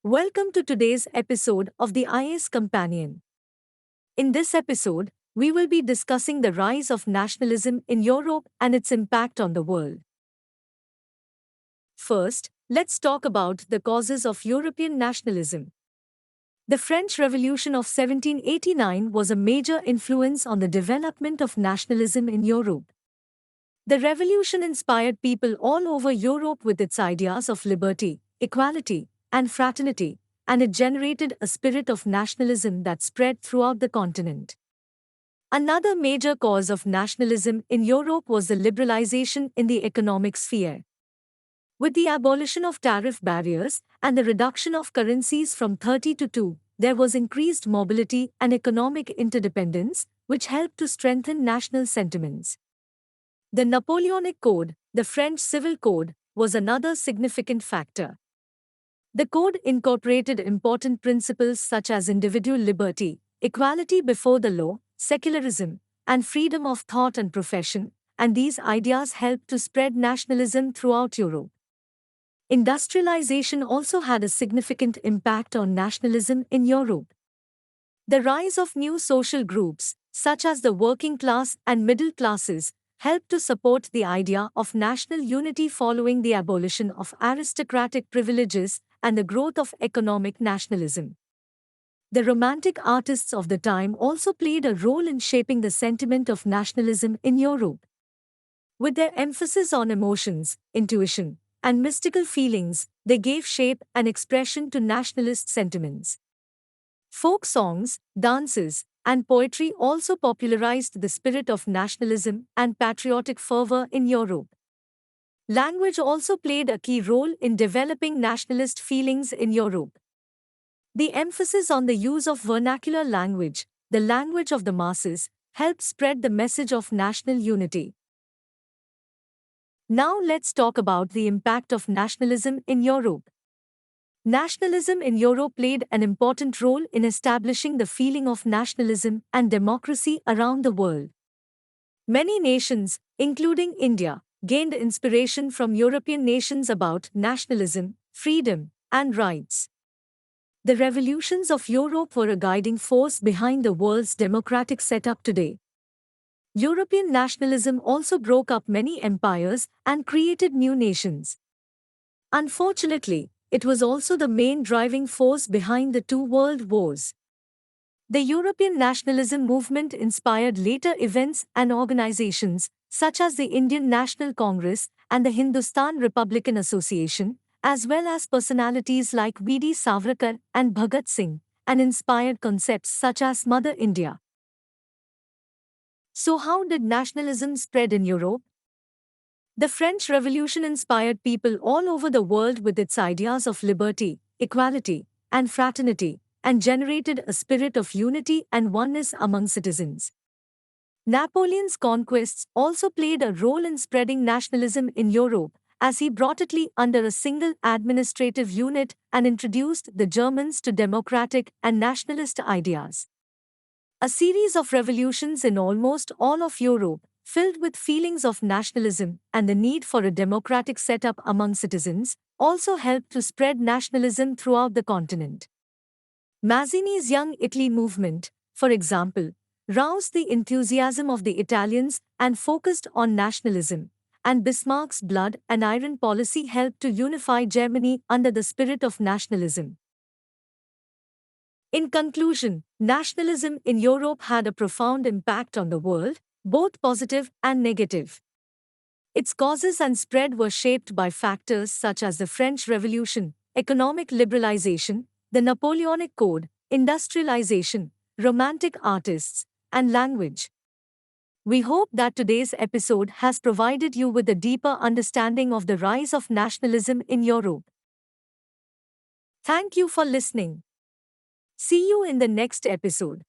Welcome to today's episode of the IS Companion. In this episode, we will be discussing the rise of nationalism in Europe and its impact on the world. First, let's talk about the causes of European nationalism. The French Revolution of 1789 was a major influence on the development of nationalism in Europe. The revolution inspired people all over Europe with its ideas of liberty, equality, and fraternity, and it generated a spirit of nationalism that spread throughout the continent. Another major cause of nationalism in Europe was the liberalization in the economic sphere. With the abolition of tariff barriers and the reduction of currencies from 30 to 2, there was increased mobility and economic interdependence, which helped to strengthen national sentiments. The Napoleonic Code, the French Civil Code, was another significant factor. The code incorporated important principles such as individual liberty, equality before the law, secularism, and freedom of thought and profession, and these ideas helped to spread nationalism throughout Europe. Industrialization also had a significant impact on nationalism in Europe. The rise of new social groups, such as the working class and middle classes, helped to support the idea of national unity following the abolition of aristocratic privileges and the growth of economic nationalism. The Romantic artists of the time also played a role in shaping the sentiment of nationalism in Europe. With their emphasis on emotions, intuition, and mystical feelings, they gave shape and expression to nationalist sentiments. Folk songs, dances, and poetry also popularized the spirit of nationalism and patriotic fervor in Europe. Language also played a key role in developing nationalist feelings in Europe. The emphasis on the use of vernacular language, the language of the masses, helped spread the message of national unity. Now let's talk about the impact of nationalism in Europe. Nationalism in Europe played an important role in establishing the feeling of nationalism and democracy around the world. Many nations, including India, gained inspiration from European nations about nationalism, freedom, and rights. The revolutions of Europe were a guiding force behind the world's democratic setup today. European nationalism also broke up many empires and created new nations. Unfortunately, it was also the main driving force behind the two world wars. The European nationalism movement inspired later events and organizations, such as the Indian National Congress and the Hindustan Republican Association, as well as personalities like V.D. Savarkar and Bhagat Singh, and inspired concepts such as Mother India. So how did nationalism spread in Europe? The French Revolution inspired people all over the world with its ideas of liberty, equality, and fraternity, and generated a spirit of unity and oneness among citizens. Napoleon's conquests also played a role in spreading nationalism in Europe, as he brought Italy under a single administrative unit and introduced the Germans to democratic and nationalist ideas. A series of revolutions in almost all of Europe, filled with feelings of nationalism and the need for a democratic setup among citizens, also helped to spread nationalism throughout the continent. Mazzini's Young Italy movement, for example, roused the enthusiasm of the Italians and focused on nationalism, and Bismarck's blood and iron policy helped to unify Germany under the spirit of nationalism. In conclusion, nationalism in Europe had a profound impact on the world, both positive and negative. Its causes and spread were shaped by factors such as the French Revolution, economic liberalization, the Napoleonic Code, industrialization, Romantic artists, and language. We hope that today's episode has provided you with a deeper understanding of the rise of nationalism in Europe. Thank you for listening. See you in the next episode.